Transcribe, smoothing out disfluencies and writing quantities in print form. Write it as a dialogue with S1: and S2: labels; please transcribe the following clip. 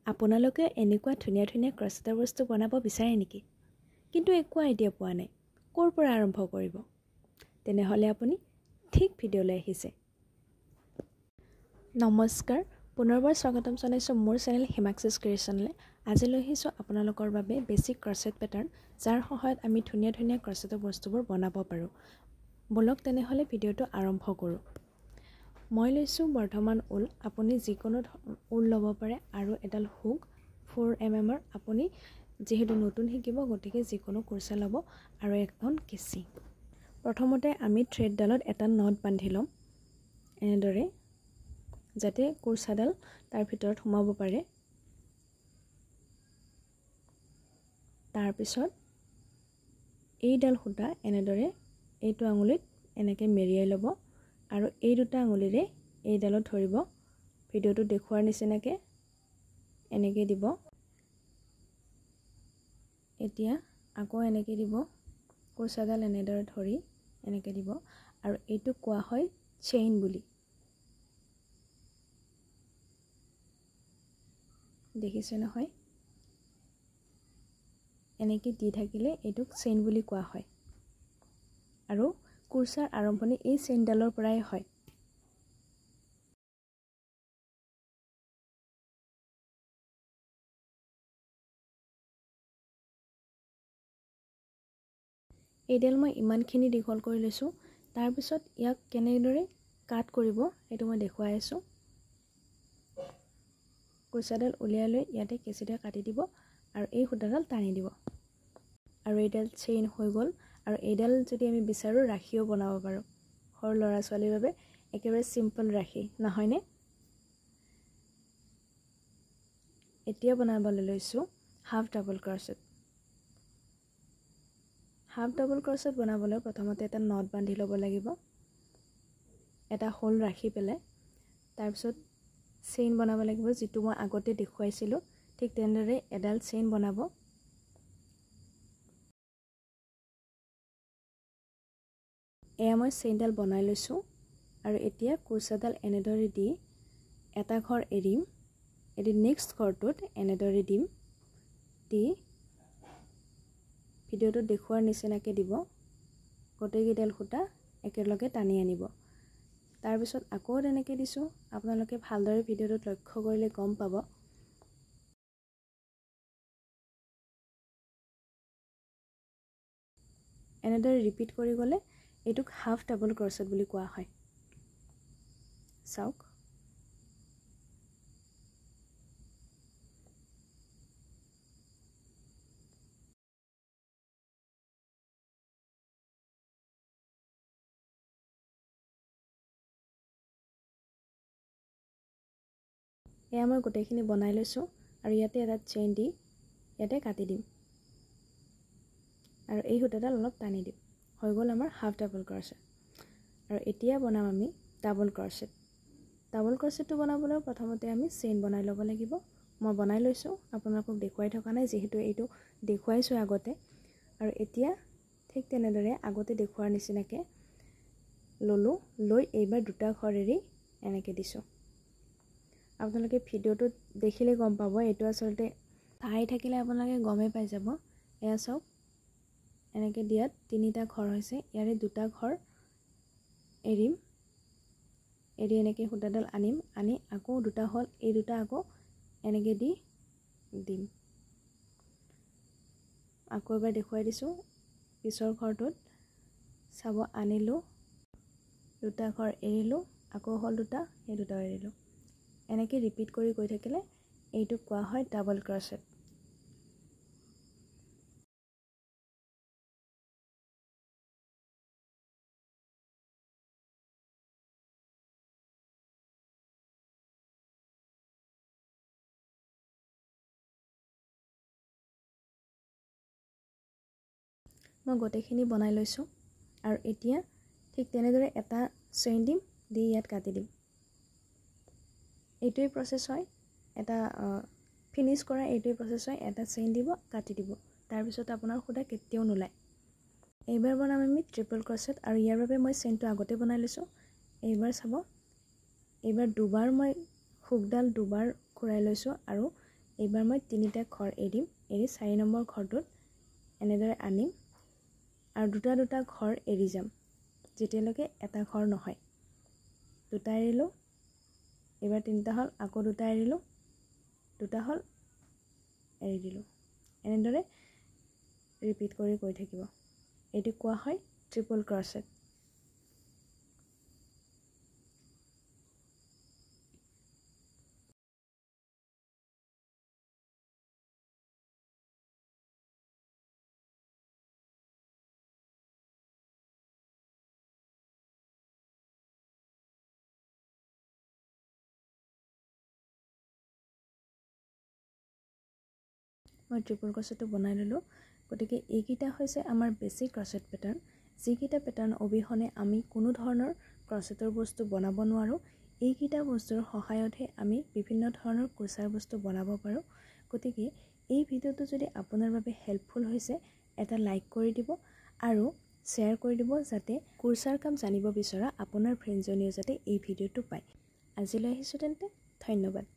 S1: আপোনালোকে এনেকুৱা ধুনীয়া ধুনীয়া ক্ৰচেটৰ বস্তু বনাব বিচাৰে নেকি? কিন্তু একো আইডিয়া পোৱা নাই, ক'ৰ পৰা আৰম্ভ কৰিব? তেনেহ'লে আপুনি ঠিক ভিডিঅ'লৈ আহিছে। নমস্কাৰ, পুনৰবাৰ স্বাগতম জনাইছোঁ মোৰ চেনেল হিমাক্সিছ ক্ৰিয়েশ্যনলৈ। আজি লৈ আহিছোঁ আপোনালোকৰ বাবে বেছিক ক্ৰচেট পেটাৰ্ণ, যাৰ সহায়ত আমি ধুনীয়া ধুনীয়া ক্ৰচেটৰ বস্তুবোৰ বনাব পাৰোঁ। বলক তেনেহ'লে ভিডিঅ'টো আৰম্ভ কৰোঁ। মই লৈছোঁ বৰ্ধমান ঊল, আপুনি যিকোনো ঊল ল'ব পাৰে, আৰু এডাল হুক 4 mm, আপুনি যিহেতু নতুন শিকিব গতিকে যিকোনো কুৰ্চা ল'ব, আৰু এখন কেঁচি। প্ৰথমতে আমি থ্ৰেডডালত এটা নট বান্ধি ল'ম এনেদৰে, যাতে কুৰ্চাডাল তাৰ ভিতৰত সোমাব পাৰে। তাৰপিছত এইডাল সূতা এনেদৰে এইটো আঙুলিত এনেকৈ মেৰিয়াই ল'ব, আৰু এই দুটা আঙুলিৰে এইডালত ধৰিব। ভিডিঅ'টো দেখুৱাৰ নিচিনাকৈ এনেকৈ দিব। এতিয়া আকৌ এনেকৈ দিব, কুৰ্চাডাল এনেদৰে ধৰি এনেকৈ দিব, আৰু এইটো কোৱা হয় চেইন বুলি। দেখিছে নহয়? এনেকৈ দি থাকিলে এইটোক চেইন বুলি কোৱা হয়, আৰু কুৰ্চাৰ আৰম্ভণি এই চেইনডালৰ পৰাই হয়। এইডাল মই ইমানখিনি দীঘল কৰি লৈছোঁ। তাৰপিছত ইয়াক কেনেদৰে কাট কৰিব সেইটো মই দেখুৱাই আছোঁ। কুৰ্চাডাল উলিয়াই লৈ ইয়াতে কেঁচিৰে কাটি দিব, আৰু এই সূতাডাল টানি দিব, আৰু এইডাল চেইন হৈ গ'ল। আৰু এইডাল যদি আমি বিচাৰোঁ ৰাখিও বনাব পাৰোঁ, সৰু ল'ৰা ছোৱালীৰ বাবে একেবাৰে চিম্পল ৰাখি, নহয়নে? এতিয়া বনাবলৈ লৈছোঁ half double crochet. Half double crochet বনাবলৈ প্ৰথমতে এটা নট বান্ধি ল'ব লাগিব, এটা হোল ৰাখি পেলাই। তাৰপিছত চেইন বনাব লাগিব, যিটো মই আগতে দেখুৱাইছিলোঁ। ঠিক তেনেদৰে এডাল চেইন বনাব। এয়া মই চেইনডাল বনাই লৈছোঁ, আৰু এতিয়া কুৰ্চাডাল এনেদৰে দি এটা ঘৰ এৰিম, এদি নেক্সট ঘৰটোত এনেদৰে দিম। দি ভিডিঅ'টোত দেখুৱাৰ নিচিনাকৈ দিব, গোটেইকেইডাল সূতা একেলগে টানি আনিব। তাৰপিছত আকৌ তেনেকৈ দিছোঁ। আপোনালোকে ভালদৰে ভিডিঅ'টোত লক্ষ্য কৰিলে গম পাব। এনেদৰে ৰিপিট কৰি গ'লে এইটোক হাফ ডাবল ক্ৰচেট বুলি কোৱা হয়। চাওক, এয়া মই গোটেইখিনি বনাই লৈছোঁ, আৰু ইয়াতে এটা চেইন দি ইয়াতে কাটি দিম, আৰু এই সূতাডাল অলপ টানি দিম। হৈ গ'ল আমাৰ হাফ ডাবল ক্ৰচেট। আৰু এতিয়া বনাম আমি ডাবল ক্ৰচেট। ডাবল ক্ৰচেটটো বনাবলৈ প্ৰথমতে আমি চেইন বনাই ল'ব লাগিব। মই বনাই লৈছোঁ, আপোনালোকক দেখুৱাই থকা নাই যিহেতু এইটো দেখুৱাইছোঁ আগতে। আৰু এতিয়া ঠিক তেনেদৰে আগতে দেখুৱাৰ নিচিনাকৈ ল'লোঁ, লৈ এইবাৰ দুটা ঘৰ এৰি এনেকৈ দিছোঁ। আপোনালোকে ভিডিঅ'টোত দেখিলে গম পাব, এইটো আচলতে চাই থাকিলে আপোনালোকে গমেই পাই যাব। এয়া চাওক, এনেকৈ দিয়াত তিনিটা ঘৰ হৈছে, ইয়াৰে দুটা ঘৰ এৰিম, এৰি এনেকৈ সূতাডাল আনিম, আনি আকৌ দুটা হ'ল, এই দুটা আকৌ এনেকৈ দি দিম। আকৌ এবাৰ দেখুৱাই দিছোঁ। পিছৰ ঘৰটোত চাব, আনিলোঁ, দুটা ঘৰ এৰিলোঁ, আকৌ হ'ল দুটা, সেই দুটাও এৰিলোঁ। এনেকৈ ৰিপিট কৰি গৈ থাকিলে এইটোক কোৱা হয় ডাবল ক্ৰচেট। মই গোটেইখিনি বনাই লৈছোঁ, আৰু এতিয়া ঠিক তেনেদৰে এটা চেইন দিম, দি ইয়াত কাটি দিম। এইটোৱেই প্ৰচেছ হয়, এটা ফিনিছ কৰা এইটোৱেই প্ৰচেছ হয়। এটা চেইন দিব, কাটি দিব, তাৰপিছত আপোনাৰ সূতা কেতিয়াও নোলায়। এইবাৰ বনাম আমি ট্ৰিপল ক্ৰচেট, আৰু ইয়াৰ বাবে মই চেইনটো আগতে বনাই লৈছোঁ। এইবাৰ চাব, এইবাৰ দুবাৰ মই হুকডাল দুবাৰ ঘূৰাই লৈছোঁ, আৰু এইবাৰ মই 3টা ঘৰ এৰিম, এৰি 4 নম্বৰ ঘৰটোত এনেদৰে আনিম আৰু দুটা ঘৰ এৰি যাম যেতিয়ালৈকে এটা ঘৰ নহয়। 2টা এৰিলোঁ, এইবাৰ 3টা হ'ল, আকৌ 2টা এৰিলোঁ, 2টা হ'ল, এৰি দিলোঁ। এনেদৰে ৰিপিট কৰি গৈ থাকিব। এইটো কোৱা হয় ট্ৰিপল ক্ৰচেট। মই ট্ৰিপল ক্ৰচেটটো বনাই ল'লোঁ। গতিকে এইকেইটা হৈছে আমাৰ বেছিক ক্ৰচেট পেটাৰ্ণ, যিকেইটা পেটাৰ্ণ অবিহনে আমি কোনো ধৰণৰ ক্ৰচেটৰ বস্তু বনাব নোৱাৰোঁ। এইকেইটা বস্তুৰ সহায়তহে আমি বিভিন্ন ধৰণৰ কুৰ্চাৰ বস্তু বনাব পাৰোঁ। গতিকে এই ভিডিঅ'টো যদি আপোনাৰ বাবে হেল্পফুল হৈছে, এটা লাইক কৰি দিব আৰু শ্বেয়াৰ কৰি দিব, যাতে কুৰ্চাৰ কাম জানিব বিচৰা আপোনাৰ ফ্ৰেণ্ডজনীও যাতে এই ভিডিঅ'টো পায়। আজিলৈ আহিছোঁ তেন্তে, ধন্যবাদ।